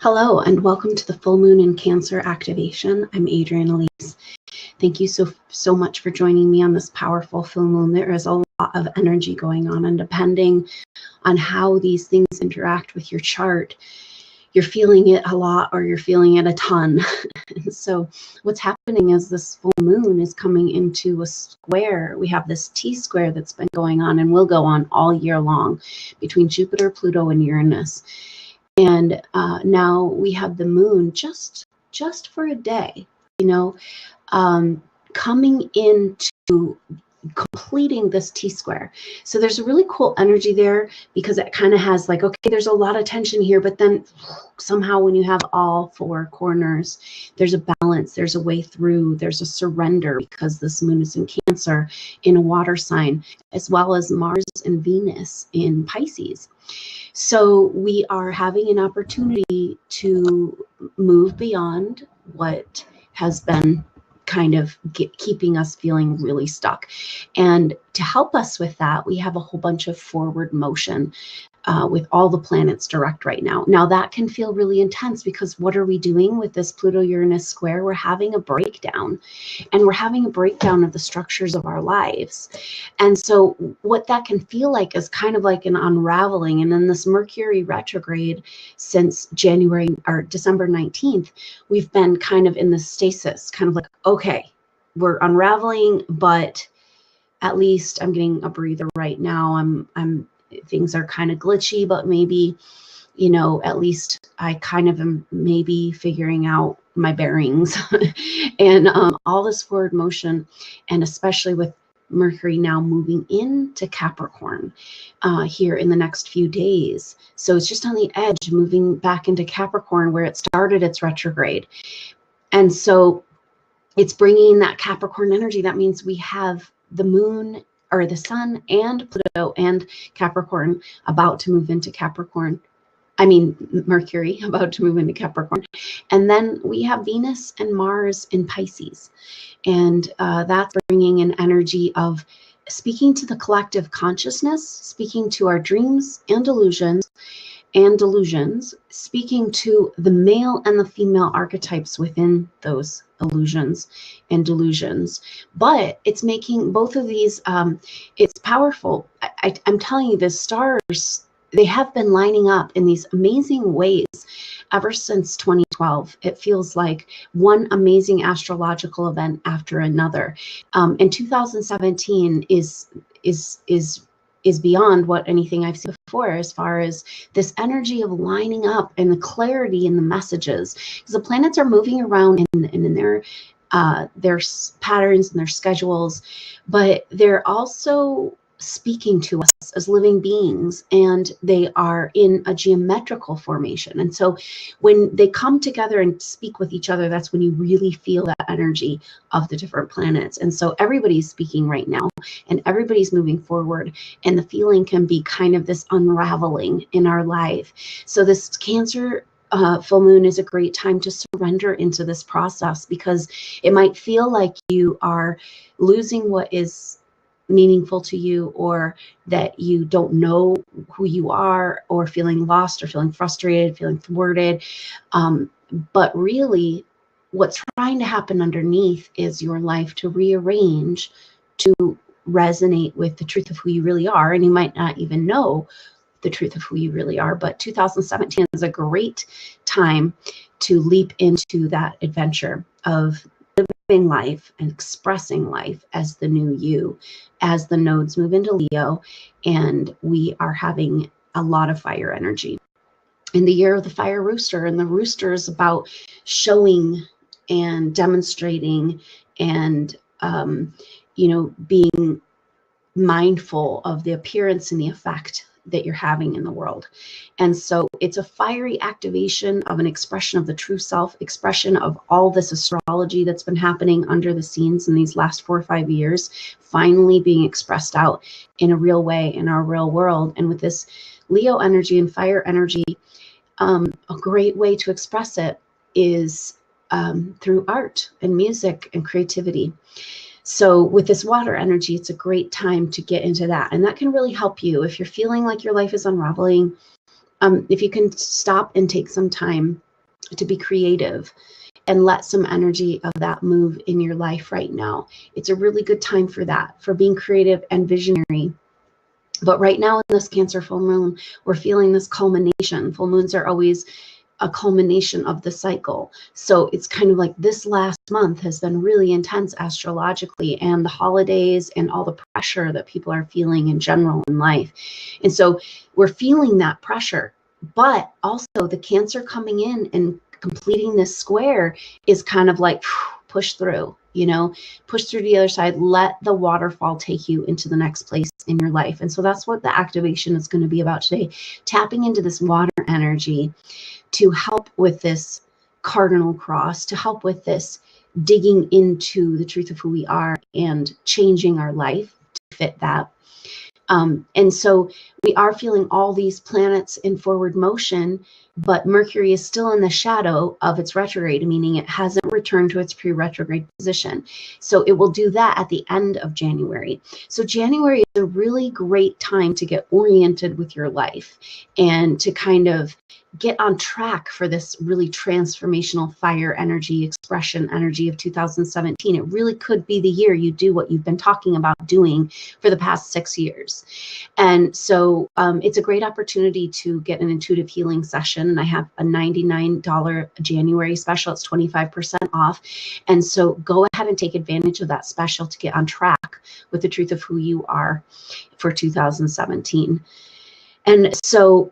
Hello, and welcome to the full moon in Cancer activation. I'm Adrienne Elise. Thank you so much for joining me on this powerful full moon. There is a lot of energy going on, and depending on how these things interact with your chart, you're feeling it a lot or you're feeling it a ton. And so what's happening is this full moon is coming into a square. We have this T-square that's been going on and will go on all year long between Jupiter, Pluto, and Uranus. And now we have the moon just for a day, coming into completing this T-square. So there's a really cool energy there because it kind of has like, okay, there's a lot of tension here, but then somehow when you have all four corners, there's a balance, there's a way through, there's a surrender because this moon is in Cancer in a water sign, as well as Mars and Venus in Pisces. So we are having an opportunity to move beyond what has been kind of keeping us feeling really stuck. And to help us with that, we have a whole bunch of forward motion with all the planets direct right now. Now that can feel really intense because what are we doing with this Pluto-Uranus square? We're having a breakdown, and we're having a breakdown of the structures of our lives. And so what that can feel like is kind of like an unraveling. And then this Mercury retrograde since January or December 19th, we've been kind of in the stasis, kind of like, okay, we're unraveling, but at least I'm getting a breather right now. Things are kind of glitchy, but maybe, at least I kind of am maybe figuring out my bearings and all this forward motion, and especially with Mercury now moving into Capricorn here in the next few days. So it's just on the edge, moving back into Capricorn where it started its retrograde. And so it's bringing that Capricorn energy. That means we have the moon or the sun and Pluto and Capricorn about to move into Capricorn. Mercury about to move into Capricorn. And then we have Venus and Mars in Pisces. And that's bringing an energy of speaking to the collective consciousness, speaking to our dreams and delusions, speaking to the male and the female archetypes within those illusions and delusions. But it's making both of these, it's powerful. I'm telling you, the stars, they have been lining up in these amazing ways ever since 2012. It feels like one amazing astrological event after another. And 2017 is beyond what anything I've seen before, as far as this energy of lining up and the clarity in the messages, because the planets are moving around in their patterns and their schedules, but they're also speaking to us as living beings, and they are in a geometrical formation. And so when they come together and speak with each other, that's when you really feel that energy of the different planets. And so everybody's speaking right now and everybody's moving forward, and the feeling can be kind of this unraveling in our life. So this Cancer full moon is a great time to surrender into this process, because it might feel like you are losing what is meaningful to you, or that you don't know who you are, or feeling lost, or feeling frustrated, feeling thwarted. But really what's trying to happen underneath is your life to rearrange to resonate with the truth of who you really are. And you might not even know the truth of who you really are, but 2017 is a great time to leap into that adventure of living life and expressing life as the new you, as the nodes move into Leo, and we are having a lot of fire energy. In the year of the fire rooster, and the rooster is about showing and demonstrating and being mindful of the appearance and the effect that you're having in the world. And so it's a fiery activation of an expression of the true self, expression of all this astrology that's been happening under the scenes in these last 4 or 5 years, finally being expressed out in a real way in our real world. And with this Leo energy and fire energy, a great way to express it is through art and music and creativity. So with this water energy, it's a great time to get into that. And that can really help you if you're feeling like your life is unraveling. If you can stop and take some time to be creative and let some energy of that move in your life right now. It's a really good time for that, for being creative and visionary. But right now in this Cancer full moon, we're feeling this culmination. Full moons are always a culmination of the cycle. So it's kind of like this last month has been really intense astrologically, and the holidays and all the pressure that people are feeling in general in life. And so we're feeling that pressure, but also the Cancer coming in and completing this square is kind of like push through, you know, push through to the other side, let the waterfall take you into the next place in your life. And so that's what the activation is going to be about today, tapping into this water energy to help with this cardinal cross, to help with this digging into the truth of who we are and changing our life to fit that. And so we are feeling all these planets in forward motion, but Mercury is still in the shadow of its retrograde, meaning it hasn't returned to its pre-retrograde position. So it will do that at the end of January. So January is a really great time to get oriented with your life and to kind of get on track for this really transformational fire energy, expression energy of 2017. It really could be the year you do what you've been talking about doing for the past 6 years. And so it's a great opportunity to get an intuitive healing session. And I have a $99 January special. It's 25% off. And so go ahead and take advantage of that special to get on track with the truth of who you are for 2017. And so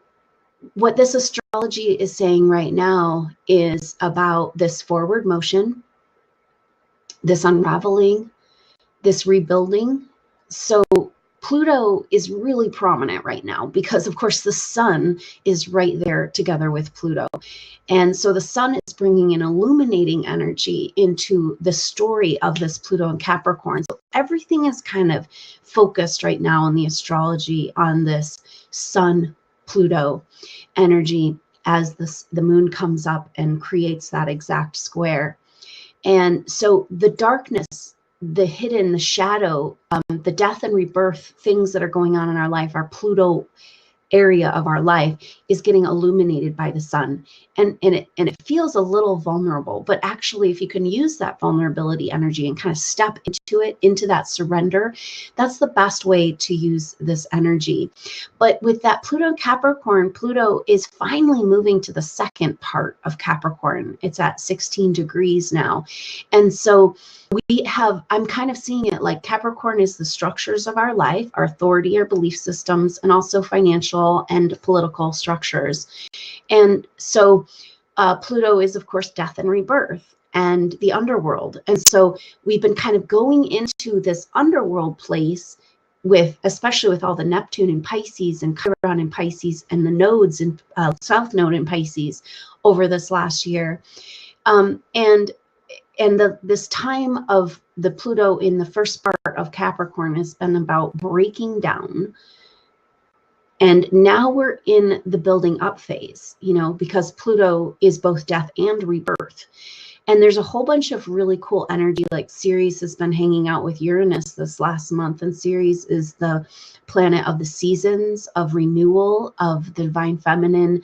what this astrology is saying right now is about this forward motion, this unraveling, this rebuilding. So Pluto is really prominent right now because, of course, the sun is right there together with Pluto. And so the sun is bringing an illuminating energy into the story of this Pluto and Capricorn. So everything is kind of focused right now in the astrology on this sun Pluto energy as the moon comes up and creates that exact square. And so the darkness, the hidden, the shadow, the death and rebirth things that are going on in our life, our Pluto area of our life is getting illuminated by the sun. And it feels a little vulnerable, but actually if you can use that vulnerability energy and kind of step into it, into that surrender, that's the best way to use this energy. But with that Pluto and Capricorn, Pluto is finally moving to the second part of Capricorn. It's at 16 degrees now. And so I'm kind of seeing it like Capricorn is the structures of our life, our authority, our belief systems, and also financial and political structures. And so Pluto is, of course, death and rebirth and the underworld. And so we've been kind of going into this underworld place especially with all the Neptune in Pisces and Chiron in Pisces and the nodes in South Node in Pisces over this last year. And this time of the Pluto in the first part of Capricorn has been about breaking down. And now we're in the building up phase, you know, because Pluto is both death and rebirth. And there's a whole bunch of really cool energy, like Ceres has been hanging out with Uranus this last month. And Ceres is the planet of the seasons, of renewal, of the divine feminine,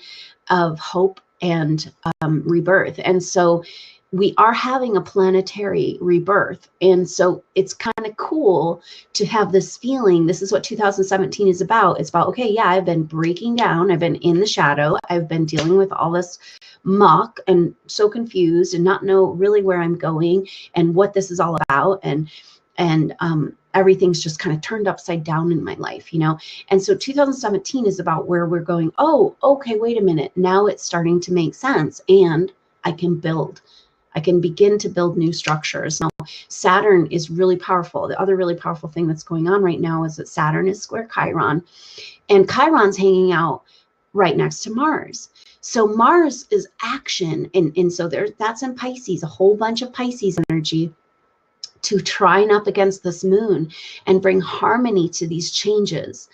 of hope and rebirth. And so we are having a planetary rebirth. And so it's kind of cool to have this feeling. This is what 2017 is about. It's about, okay, yeah, I've been breaking down. I've been in the shadow. I've been dealing with all this muck and so confused and not know really where I'm going and what this is all about. And everything's just kind of turned upside down in my life, you know? And so 2017 is about where we're going, oh, okay, wait a minute. Now it's starting to make sense and I can build. I can begin to build new structures. Now, Saturn is really powerful. The other really powerful thing that's going on right now is that Saturn is square Chiron, and Chiron's hanging out right next to Mars. So Mars is action, and so that's in Pisces, a whole bunch of Pisces energy to trine up against this moon and bring harmony to these changes.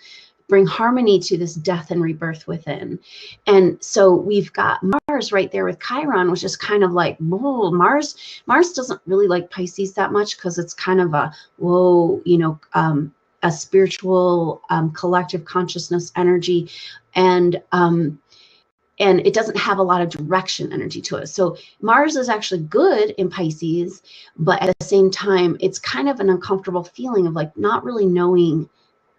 Bring harmony to this death and rebirth within. And so we've got Mars right there with Chiron, which is kind of like, whoa, Mars doesn't really like Pisces that much because it's kind of a, whoa, you know, a spiritual collective consciousness energy. And and it doesn't have a lot of direction energy to it. So Mars is actually good in Pisces, but at the same time, it's kind of an uncomfortable feeling of like not really knowing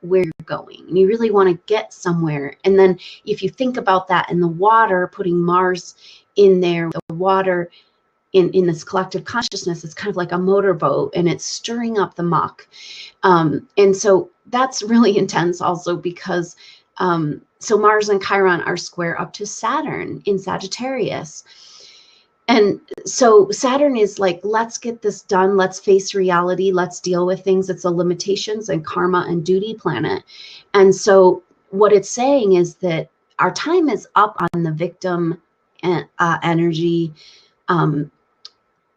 where you're going, and you really want to get somewhere. And then if you think about that in the water, putting Mars in there, the water in this collective consciousness, it's kind of like a motorboat, and it's stirring up the muck. And so that's really intense also because so Mars and Chiron are square up to Saturn in Sagittarius. And so Saturn is like, let's get this done. Let's face reality. Let's deal with things. It's a limitations and karma and duty planet. And so what it's saying is that our time is up on the victim energy.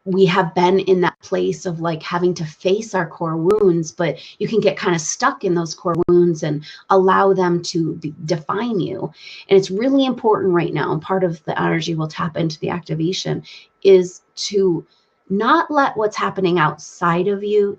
We have been in that place of like having to face our core wounds, but you can get kind of stuck in those core wounds and allow them to define you. And it's really important right now. And part of the energy we'll tap into the activation is to not let what's happening outside of you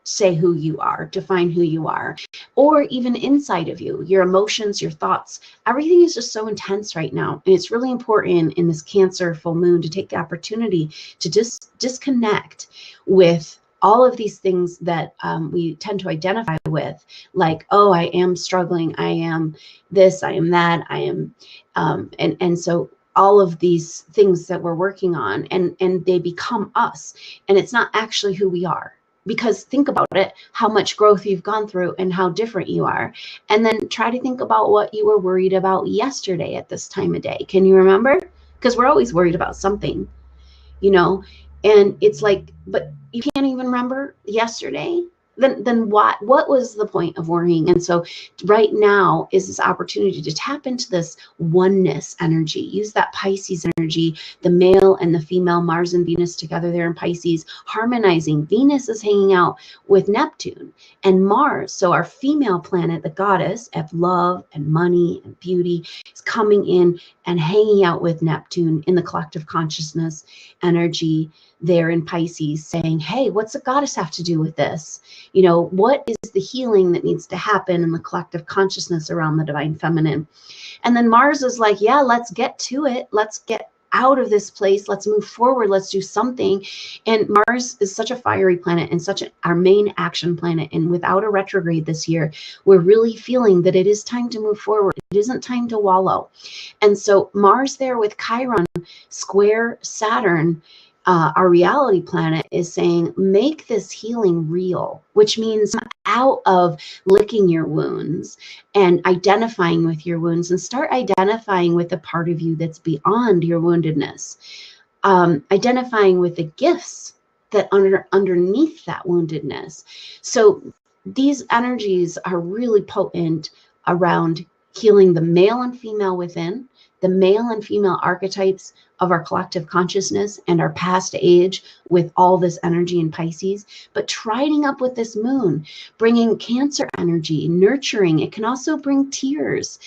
say who you are, define who you are, or even inside of you, your emotions, your thoughts. Everything is just so intense right now. And it's really important in this Cancer full moon to take the opportunity to just disconnect with all of these things that we tend to identify with, like, oh, I am struggling, I am this, I am that, I am, and so all of these things that we're working on, and they become us, and it's not actually who we are. Because think about it, how much growth you've gone through and how different you are. And then try to think about what you were worried about yesterday at this time of day. Can you remember? Because we're always worried about something, you know? And it's like, but you can't even remember yesterday? Then what was the point of worrying? And so right now is this opportunity to tap into this oneness energy. Use that Pisces energy, the male and the female, Mars and Venus together there in Pisces, harmonizing. Venus is hanging out with Neptune and Mars. So our female planet, the goddess of love and money and beauty, is coming in and hanging out with Neptune in the collective consciousness energy there in Pisces, saying, hey, what's the goddess have to do with this? You know, what is the healing that needs to happen in the collective consciousness around the divine feminine? And then Mars is like, yeah, let's get to it. Let's get out of this place. Let's move forward. Let's do something. And Mars is such a fiery planet and such our main action planet. And without a retrograde this year, we're really feeling that it is time to move forward. It isn't time to wallow. And so Mars there with Chiron square Saturn, our reality planet, is saying, make this healing real, which means out of licking your wounds and identifying with your wounds, and start identifying with the part of you that's beyond your woundedness, identifying with the gifts that underneath that woundedness. So these energies are really potent around healing the male and female within, the male and female archetypes of our collective consciousness and our past age with all this energy in Pisces, but triding up with this moon, bringing Cancer energy, nurturing. It can also bring tears.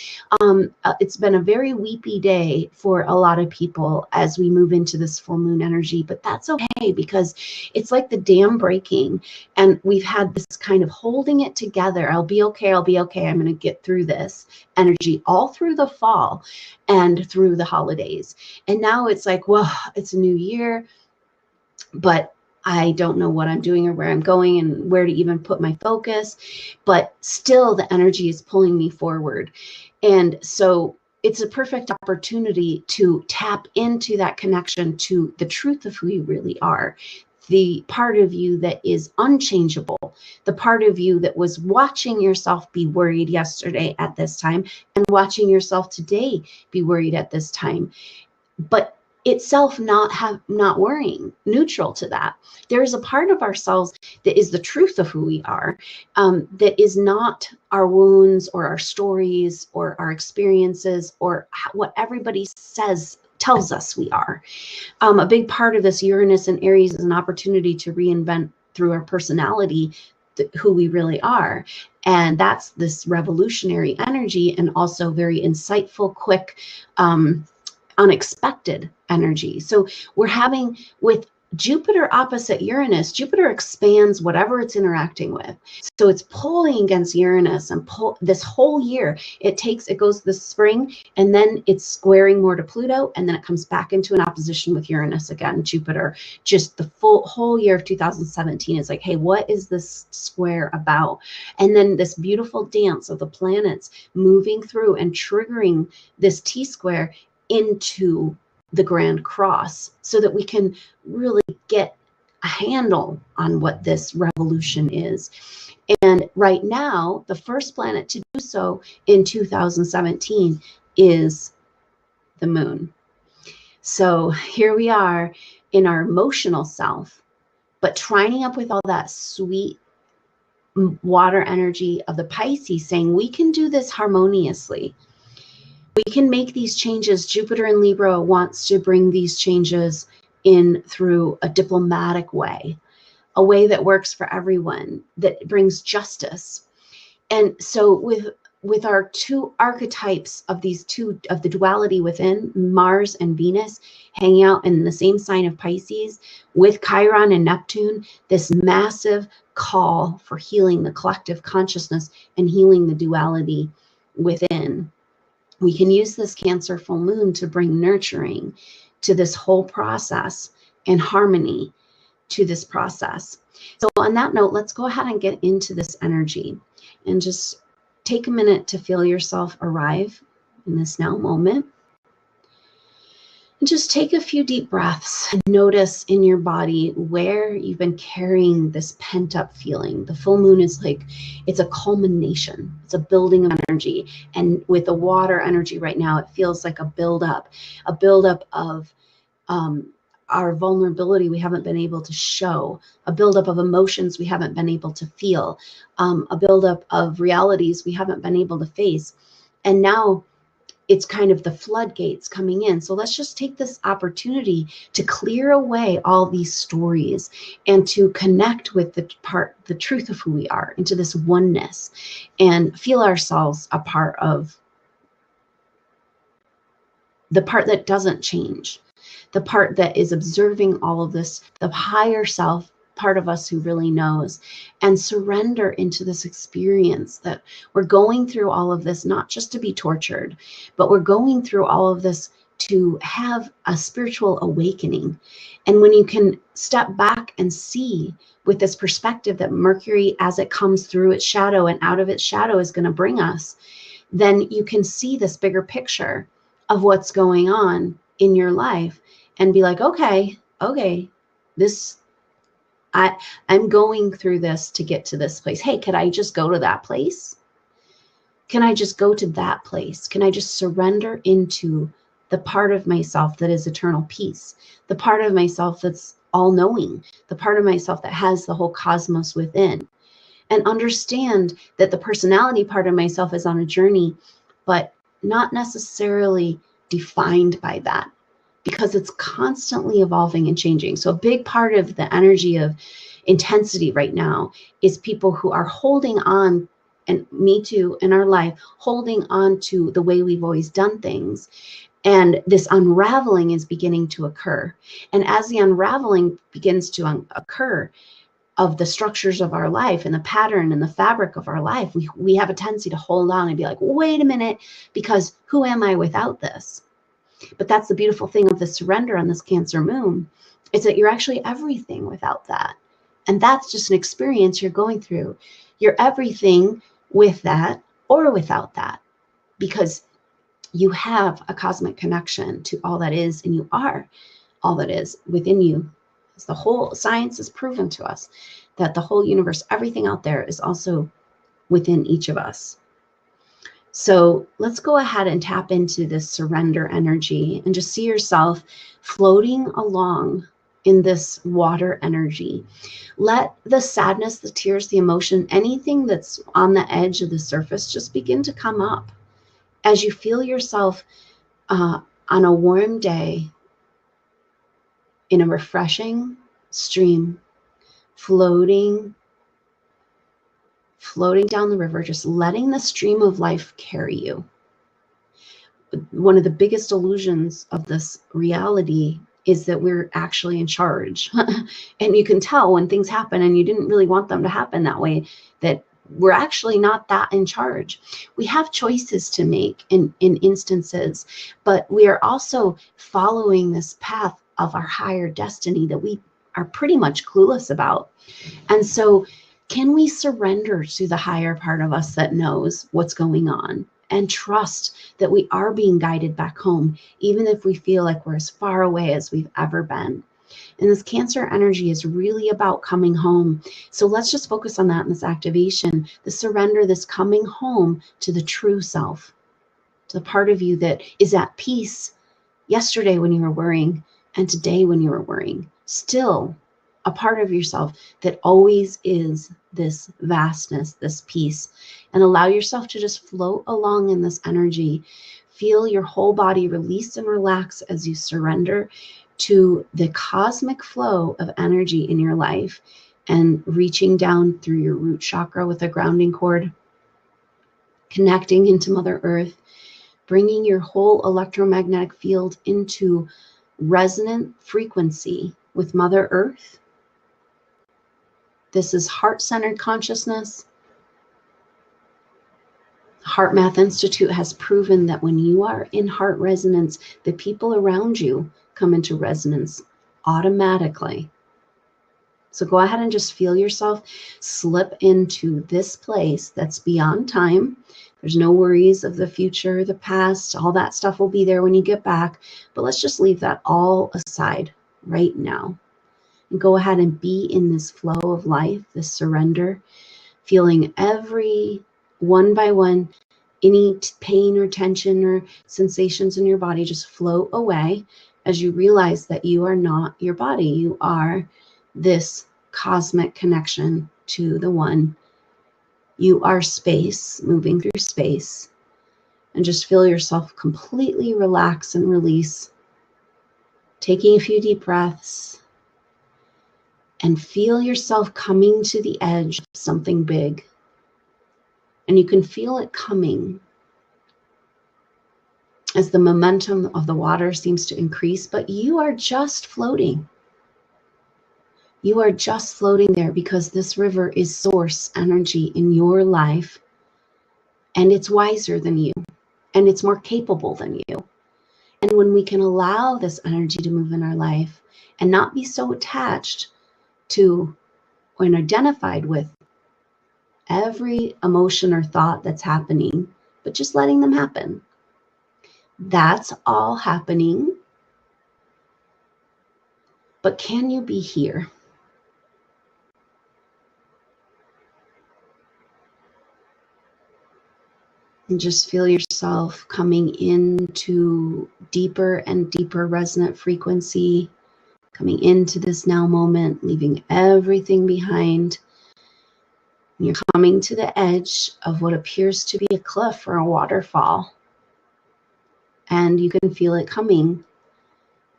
It's been a very weepy day for a lot of people as we move into this full moon energy, but that's okay because it's like the dam breaking and we've had this kind of holding it together. I'll be okay. I'll be okay. I'm going to get through this energy all through the fall and through the holidays. And now it's like, well, it's a new year, but I don't know what I'm doing or where I'm going and where to even put my focus, but still the energy is pulling me forward. And so it's a perfect opportunity to tap into that connection to the truth of who you really are, the part of you that is unchangeable, the part of you that was watching yourself be worried yesterday at this time and watching yourself today be worried at this time, but itself not worrying, neutral to that. There is a part of ourselves that is the truth of who we are, that is not our wounds or our stories or our experiences or what everybody tells us we are. A big part of this Uranus and Aries is an opportunity to reinvent through our personality who we really are. And that's this revolutionary energy and also very insightful, quick, unexpected energy. So we're having with Jupiter opposite Uranus, Jupiter expands whatever it's interacting with. So it's pulling against Uranus and this whole year. It goes this spring, and then it's squaring more to Pluto, and then it comes back into an opposition with Uranus again, Jupiter. Just the whole year of 2017 is like, hey, what is this square about? And then this beautiful dance of the planets moving through and triggering this T-square into the Grand Cross, so that we can really get a handle on what this revolution is. And right now, the first planet to do so in 2017 is the moon. So here we are in our emotional self, but trining up with all that sweet water energy of the Pisces, saying we can do this harmoniously. We can make these changes. Jupiter in Libra wants to bring these changes in through a diplomatic way, a way that works for everyone, that brings justice. And so with our two archetypes of these two, of the duality within, Mars and Venus hanging out in the same sign of Pisces, with Chiron and Neptune, this massive call for healing the collective consciousness and healing the duality within. We can use this Cancer full moon to bring nurturing to this whole process and harmony to this process. So on that note, let's go ahead and get into this energy and just take a minute to feel yourself arrive in this now moment. And just take a few deep breaths and notice in your body where you've been carrying this pent up feeling. The full moon is like, it's a culmination. It's a building of energy. And with the water energy right now, it feels like a buildup of our vulnerability we haven't been able to show, a buildup of emotions we haven't been able to feel, a buildup of realities we haven't been able to face. And now it's kind of the floodgates coming in. So let's just take this opportunity to clear away all these stories and to connect with the truth of who we are, into this oneness, and feel ourselves a part of the part that doesn't change, the part that is observing all of this, the higher self, part of us who really knows, and surrender into this experience that we're going through all of this, not just to be tortured, but we're going through all of this to have a spiritual awakening. And when you can step back and see with this perspective that Mercury, as it comes through its shadow and out of its shadow, is going to bring us, then you can see this bigger picture of what's going on in your life and be like, okay, I'm going through this to get to this place. Hey, could I just go to that place? Can I just go to that place? Can I just surrender into the part of myself that is eternal peace, the part of myself that's all-knowing, the part of myself that has the whole cosmos within, and understand that the personality part of myself is on a journey, but not necessarily defined by that, because it's constantly evolving and changing. So a big part of the energy of intensity right now is people who are holding on, and me too, in our life, holding on to the way we've always done things. And this unraveling is beginning to occur. And as the unraveling begins to occur of the structures of our life and the pattern and the fabric of our life, we have a tendency to hold on and be like, wait a minute, because who am I without this? But that's the beautiful thing of the surrender on this Cancer moon, is that you're actually everything without that. And that's just an experience you're going through. You're everything with that or without that, because you have a cosmic connection to all that is, and you are all that is within you. As the whole science has proven to us that the whole universe, everything out there, is also within each of us. So let's go ahead and tap into this surrender energy and just see yourself floating along in this water energy. Let the sadness, the tears, the emotion, anything that's on the edge of the surface just begin to come up as you feel yourself on a warm day in a refreshing stream, floating down the river, just letting the stream of life carry you. One of the biggest illusions of this reality is that we're actually in charge. And you can tell when things happen and you didn't really want them to happen that way, that we're actually not that in charge. We have choices to make in instances, but we are also following this path of our higher destiny that we are pretty much clueless about. And so can we surrender to the higher part of us that knows what's going on and trust that we are being guided back home, even if we feel like we're as far away as we've ever been? And this Cancer energy is really about coming home. So let's just focus on that in this activation, the surrender, this coming home to the true self, to the part of you that is at peace yesterday when you were worrying and today when you were worrying. Still a part of yourself that always is this vastness, this peace, and allow yourself to just float along in this energy. Feel your whole body release and relax as you surrender to the cosmic flow of energy in your life, and reaching down through your root chakra with a grounding cord, connecting into Mother Earth, bringing your whole electromagnetic field into resonant frequency with Mother Earth. This is heart-centered consciousness. Heart Math Institute has proven that when you are in heart resonance, the people around you come into resonance automatically. So go ahead and just feel yourself slip into this place that's beyond time. There's no worries of the future, the past, all that stuff will be there when you get back. But let's just leave that all aside right now. And go ahead and be in this flow of life, this surrender, feeling every one by one, any pain or tension or sensations in your body just float away as you realize that you are not your body. You are this cosmic connection to the one. You are space, moving through space. And just feel yourself completely relax and release. Taking a few deep breaths. And feel yourself coming to the edge of something big. And you can feel it coming as the momentum of the water seems to increase, but you are just floating. You are just floating there because this river is source energy in your life, and it's wiser than you, and it's more capable than you. And when we can allow this energy to move in our life and not be so attached to or identified with every emotion or thought that's happening, but just letting them happen. That's all happening. But can you be here? And just feel yourself coming into deeper and deeper resonant frequency, coming into this now moment, leaving everything behind. You're coming to the edge of what appears to be a cliff or a waterfall. And you can feel it coming.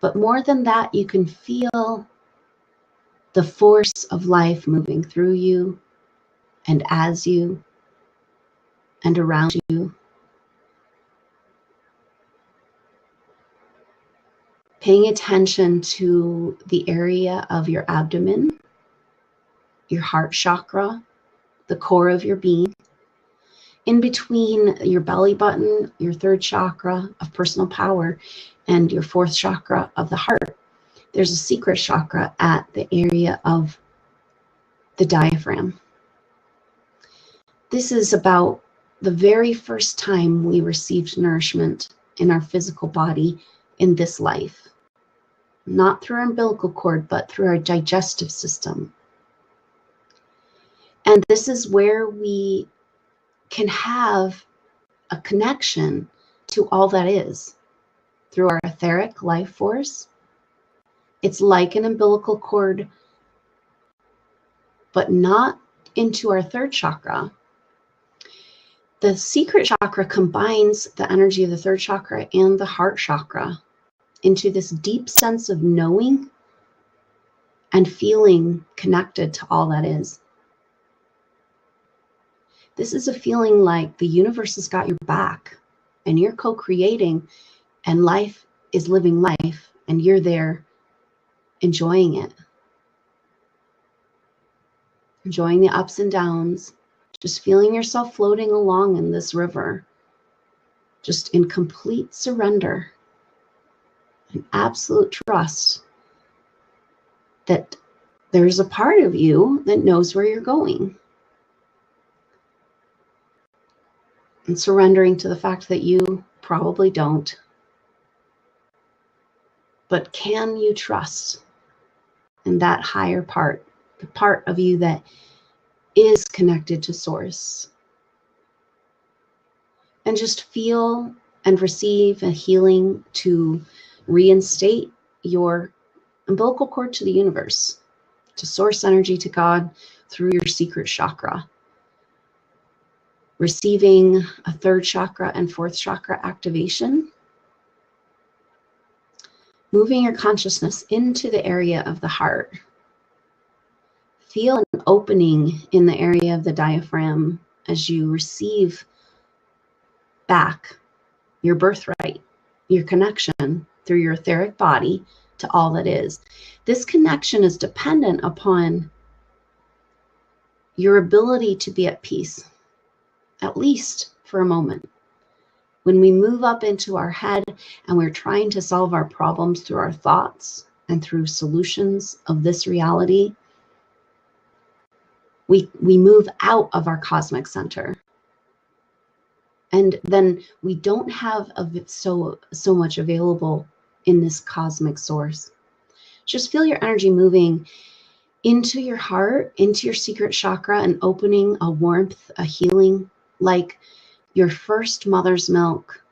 But more than that, you can feel the force of life moving through you and as you and around you. Paying attention to the area of your abdomen, your heart chakra, the core of your being. In between your belly button, your third chakra of personal power, and your fourth chakra of the heart, there's a secret chakra at the area of the diaphragm. This is about the very first time we received nourishment in our physical body in this life. Not through our umbilical cord, but through our digestive system. And this is where we can have a connection to all that is through our etheric life force. It's like an umbilical cord, but not into our third chakra. The secret chakra combines the energy of the third chakra and the heart chakra into this deep sense of knowing and feeling connected to all that is. This is a feeling like the universe has got your back and you're co-creating, and life is living life, and you're there enjoying it, enjoying the ups and downs, just feeling yourself floating along in this river, just in complete surrender and absolute trust that there's a part of you that knows where you're going. And surrendering to the fact that you probably don't. But can you trust in that higher part, the part of you that is connected to Source? And just feel and receive a healing to reinstate your umbilical cord to the universe, to Source energy, to God, through your secret chakra. Receiving a 3rd chakra and 4th chakra activation. Moving your consciousness into the area of the heart. Feel an opening in the area of the diaphragm as you receive back your birthright, your connection through your etheric body to all that is. This connection is dependent upon your ability to be at peace, at least for a moment. When we move up into our head and we're trying to solve our problems through our thoughts and through solutions of this reality, we move out of our cosmic center. And then we don't have so much available in this cosmic source. Just feel your energy moving into your heart, into your secret chakra, and opening a warmth, a healing, like your first mother's milk,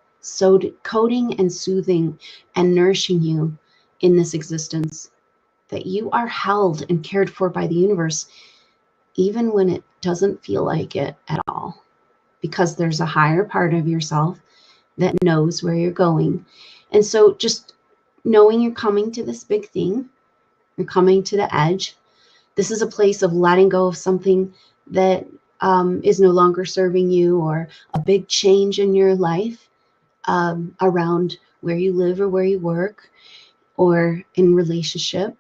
coating and soothing and nourishing you in this existence, that you are held and cared for by the universe, even when it doesn't feel like it at all, because there's a higher part of yourself that knows where you're going. And so just knowing you're coming to this big thing, you're coming to the edge. This is a place of letting go of something that is no longer serving you, or a big change in your life around where you live or where you work, or in relationship.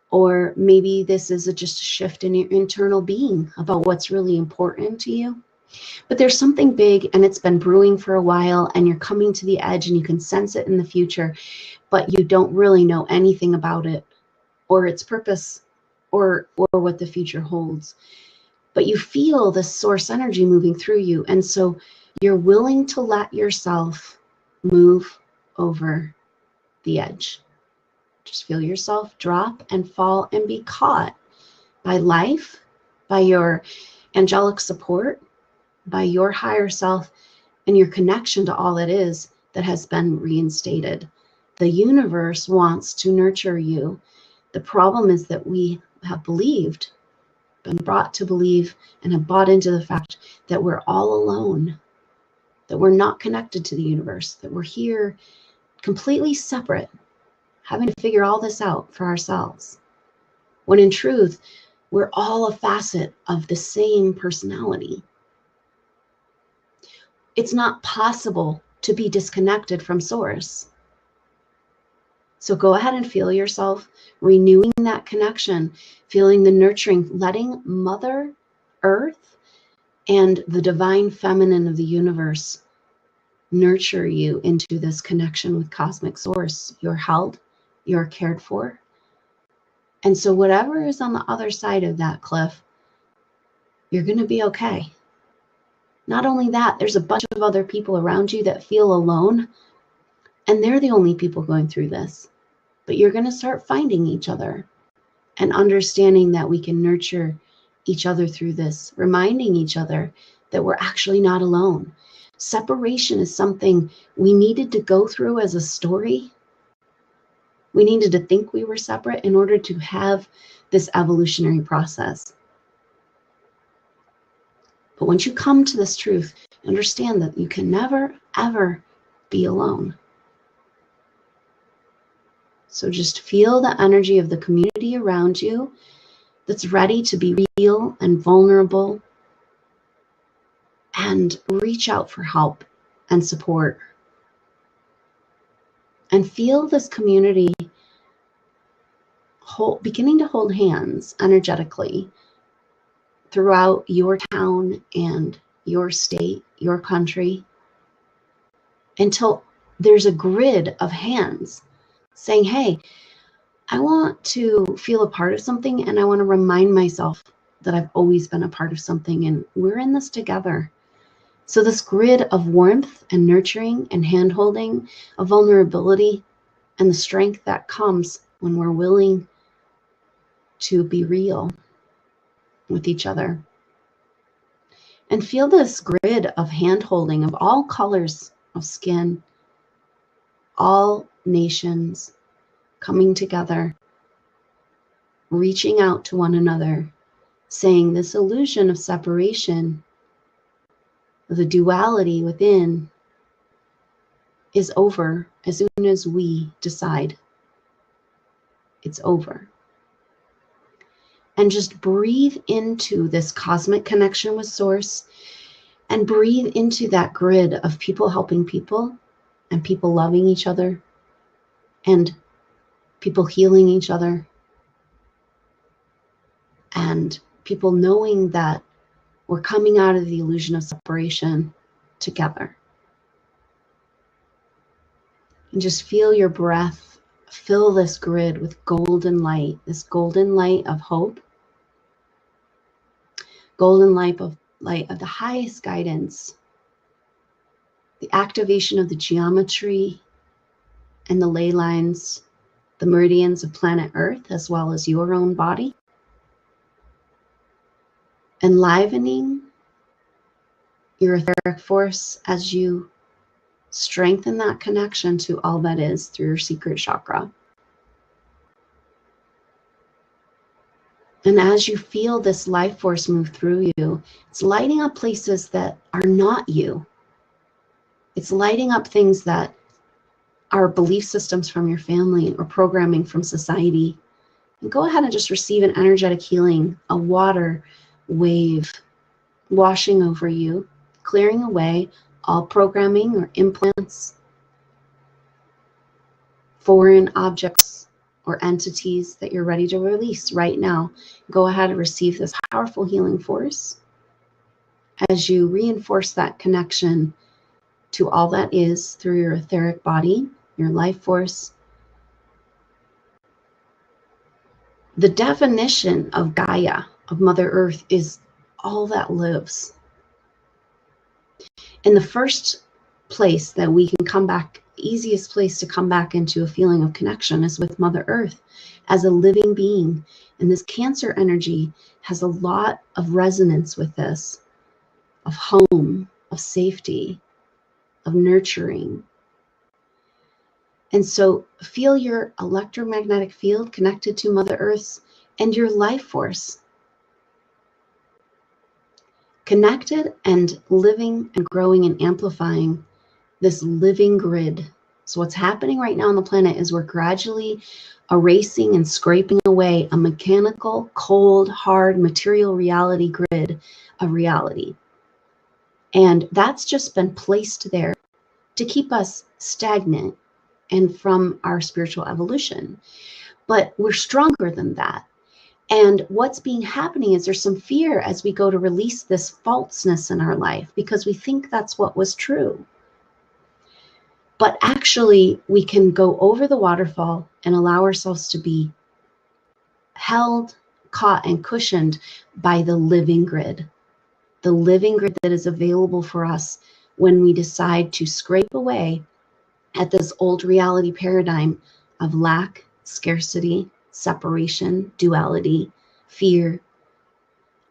Or maybe this is just a shift in your internal being about what's really important to you. But there's something big, and it's been brewing for a while, and you're coming to the edge, and you can sense it in the future, but you don't really know anything about it or its purpose or what the future holds. But you feel this source energy moving through you, and so you're willing to let yourself move over the edge. Just feel yourself drop and fall and be caught by life, by your angelic support, by your higher self, and your connection to all it is that has been reinstated. The universe wants to nurture you. The problem is that we have believed, been brought to believe, and have bought into the fact that we're all alone, that we're not connected to the universe, that we're here completely separate, having to figure all this out for ourselves. When in truth, we're all a facet of the same personality. It's not possible to be disconnected from Source. So go ahead and feel yourself renewing that connection, feeling the nurturing, letting Mother Earth and the divine feminine of the universe nurture you into this connection with cosmic Source. You're held, you're cared for. And so whatever is on the other side of that cliff, you're going to be okay. Not only that, there's a bunch of other people around you that feel alone, and they're the only people going through this. But you're going to start finding each other and understanding that we can nurture each other through this, reminding each other that we're actually not alone. Separation is something we needed to go through as a story. We needed to think we were separate in order to have this evolutionary process. But once you come to this truth, understand that you can never, ever be alone. So just feel the energy of the community around you that's ready to be real and vulnerable, and reach out for help and support. And feel this community beginning to hold hands energetically throughout your town and your state, your country, until there's a grid of hands saying, hey, I want to feel a part of something, and I want to remind myself that I've always been a part of something, and we're in this together. So this grid of warmth and nurturing and hand-holding, of vulnerability, and the strength that comes when we're willing to be real with each other. And feel this grid of hand-holding of all colors of skin, all nations coming together, reaching out to one another, saying this illusion of separation, the duality within, is over as soon as we decide it's over. And just breathe into this cosmic connection with Source, and breathe into that grid of people helping people, and people loving each other, and people healing each other, and people knowing that we're coming out of the illusion of separation together. And just feel your breath fill this grid with golden light, this golden light of hope, golden light of the highest guidance, the activation of the geometry and the ley lines, the meridians of planet Earth, as well as your own body, enlivening your etheric force as you strengthen that connection to all that is through your secret chakra. And as you feel this life force move through you, it's lighting up places that are not you. It's lighting up things that are belief systems from your family or programming from society. And go ahead and just receive an energetic healing, a water wave washing over you, clearing away all programming or implants, foreign objects or entities that you're ready to release right now. Go ahead and receive this powerful healing force as you reinforce that connection to all that is through your etheric body, your life force. The definition of Gaia, of Mother Earth, is all that lives. And the first place that we can come back, easiest place to come back into a feeling of connection, is with Mother Earth as a living being. And this Cancer energy has a lot of resonance with this, of home, of safety, of nurturing. And so feel your electromagnetic field connected to Mother Earth's and your life force, connected and living and growing and amplifying this living grid. So what's happening right now on the planet is we're gradually erasing and scraping away a mechanical, cold, hard, material reality grid of reality. And that's just been placed there to keep us stagnant and from our spiritual evolution. But we're stronger than that. And what's being happening is there's some fear as we go to release this falseness in our life because we think that's what was true. But actually, we can go over the waterfall and allow ourselves to be held, caught, and cushioned by the living grid that is available for us when we decide to scrape away at this old reality paradigm of lack, scarcity, separation, duality, fear,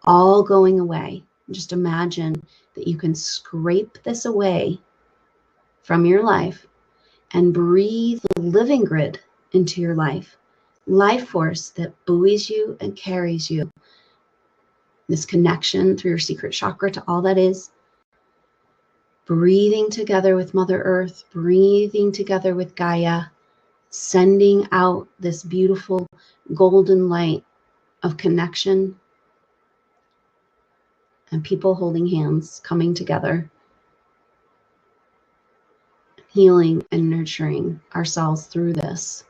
all going away. Just imagine that you can scrape this away from your life and breathe the living grid into your life force that buoys you and carries you. This connection through your secret chakra to all that is, breathing together with Mother Earth, breathing together with Gaia, sending out this beautiful golden light of connection and people holding hands, coming together, healing and nurturing ourselves through this.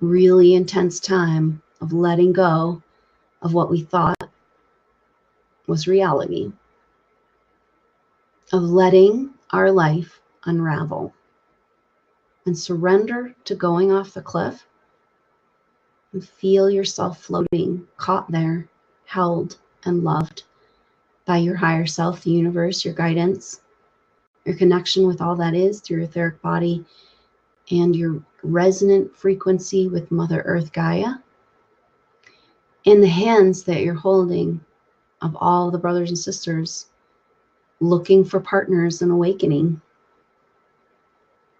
really intense time of letting go of what we thought was reality, of letting our life unravel and surrender to going off the cliff and feel yourself floating, caught there, held and loved by your higher self, the universe, your guidance, your connection with all that is through your etheric body and your resonant frequency with Mother Earth Gaia, in the hands that you're holding of all the brothers and sisters looking for partners in awakening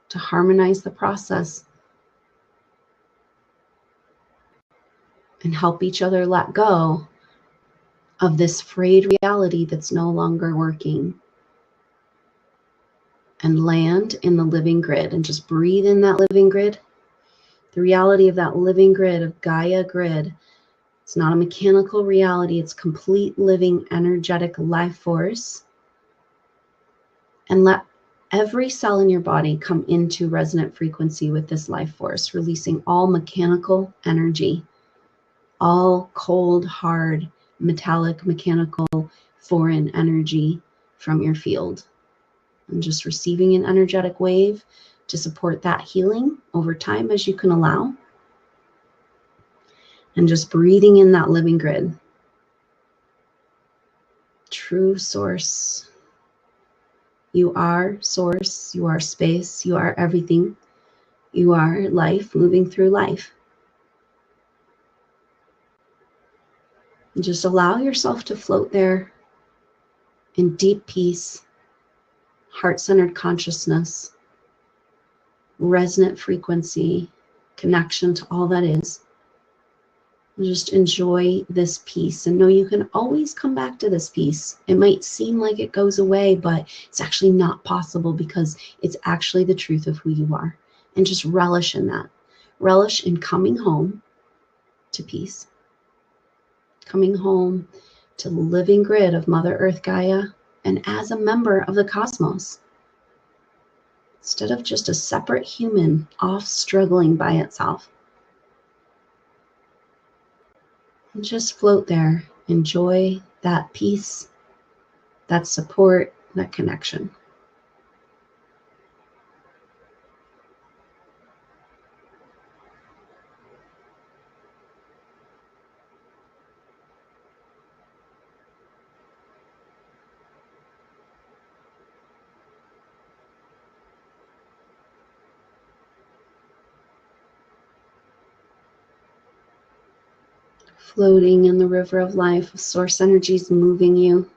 to harmonize the process and help each other let go of this frayed reality that's no longer working, and land in the living grid and just breathe in that living grid, the reality of that living grid, of Gaia grid. It's not a mechanical reality, it's complete living energetic life force. And let every cell in your body come into resonant frequency with this life force, releasing all mechanical energy, all cold, hard, metallic, mechanical, foreign energy from your field. And just receiving an energetic wave to support that healing over time as you can allow. And just breathing in that living grid. True source. You are source, you are space, you are everything. You are life moving through life. And just allow yourself to float there in deep peace, heart-centered consciousness, resonant frequency, connection to all that is. And just enjoy this peace and know you can always come back to this peace. It might seem like it goes away, but it's actually not possible because it's actually the truth of who you are. And just relish in that. Relish in coming home to peace. Coming home to the living grid of Mother Earth Gaia and as a member of the cosmos. Instead of just a separate human off struggling by itself. And just float there. Enjoy that peace, that support, that connection. Floating in the river of life, source energies moving you.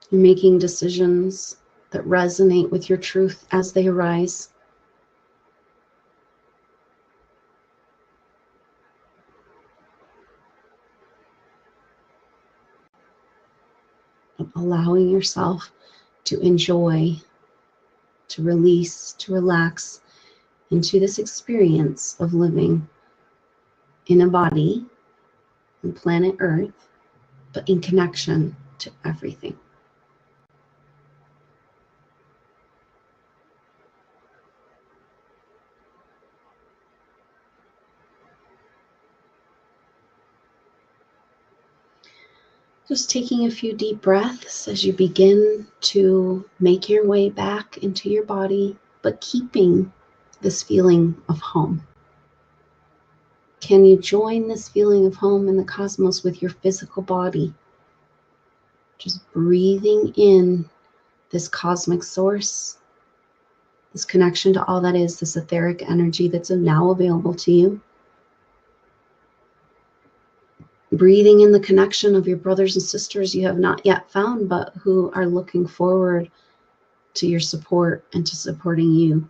You're making decisions that resonate with your truth as they arise. Allowing yourself to enjoy, to release, to relax into this experience of living in a body on planet Earth, but in connection to everything. Just taking a few deep breaths as you begin to make your way back into your body, but keeping this feeling of home. Can you join this feeling of home in the cosmos with your physical body? Just breathing in this cosmic source, this connection to all that is, this etheric energy that's now available to you. Breathing in the connection of your brothers and sisters you have not yet found, but who are looking forward to your support and to supporting you.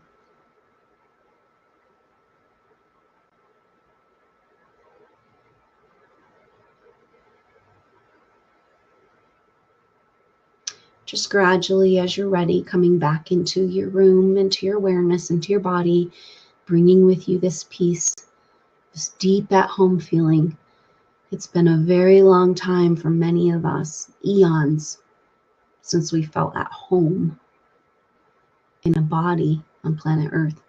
Just gradually, as you're ready, coming back into your room, into your awareness, into your body, bringing with you this peace, this deep at home feeling. It's been a very long time for many of us, eons, since we felt at home. in a body on planet Earth.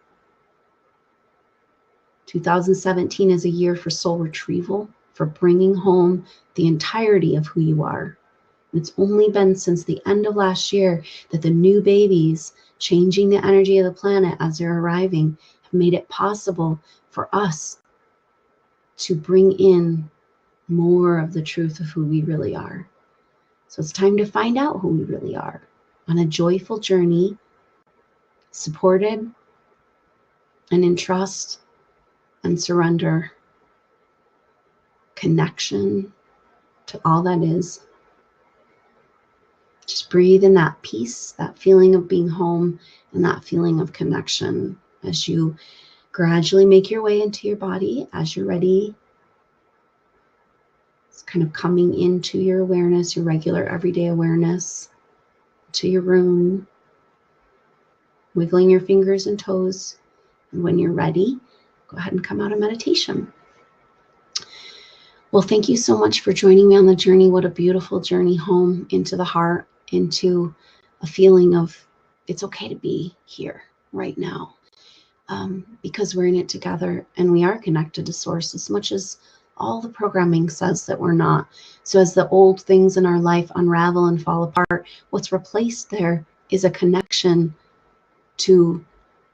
2017 is a year for soul retrieval, for bringing home the entirety of who you are. It's only been since the end of last year that the new babies changing the energy of the planet as they're arriving have made it possible for us to bring in more of the truth of who we really are. So it's time to find out who we really are on a joyful journey, supported and in trust and surrender, connection to all that is. Just breathe in that peace, that feeling of being home, and that feeling of connection as you gradually make your way into your body. As you're ready, it's kind of coming into your awareness, your regular everyday awareness, to your room, wiggling your fingers and toes. And when you're ready, go ahead and come out of meditation. Well, thank you so much for joining me on the journey. What a beautiful journey home into the heart, into a feeling of it's okay to be here right now, because we're in it together and we are connected to source as much as all the programming says that we're not. So as the old things in our life unravel and fall apart, what's replaced there is a connection to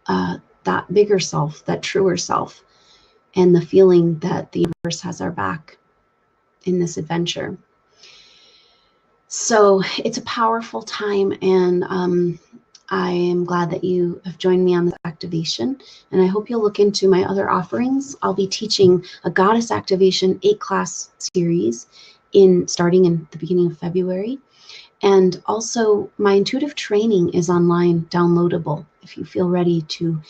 that bigger self, that truer self, and the feeling that the universe has our back in this adventure. So it's a powerful time, and I am glad that you have joined me on this activation, and I hope you'll look into my other offerings. I'll be teaching a Goddess Activation 8-class series starting in the beginning of February. And also my intuitive training is online, downloadable, if you feel ready to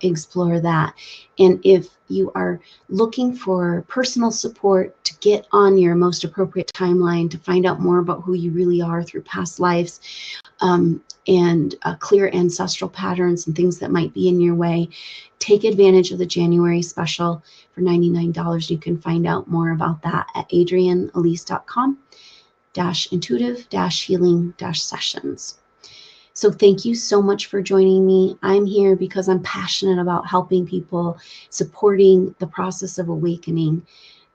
explore that. And if you are looking for personal support to get on your most appropriate timeline, to find out more about who you really are through past lives, and clear ancestral patterns and things that might be in your way, take advantage of the January special for $99. You can find out more about that at adrianelise.com/intuitive-healing-sessions. So thank you so much for joining me. I'm here because I'm passionate about helping people, supporting the process of awakening,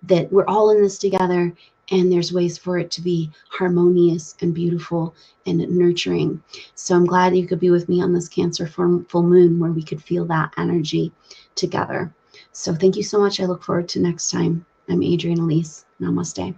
that we're all in this together, and there's ways for it to be harmonious and beautiful and nurturing. So I'm glad you could be with me on this Cancer full moon where we could feel that energy together. So thank you so much. I look forward to next time. I'm Adrian Elise. Namaste.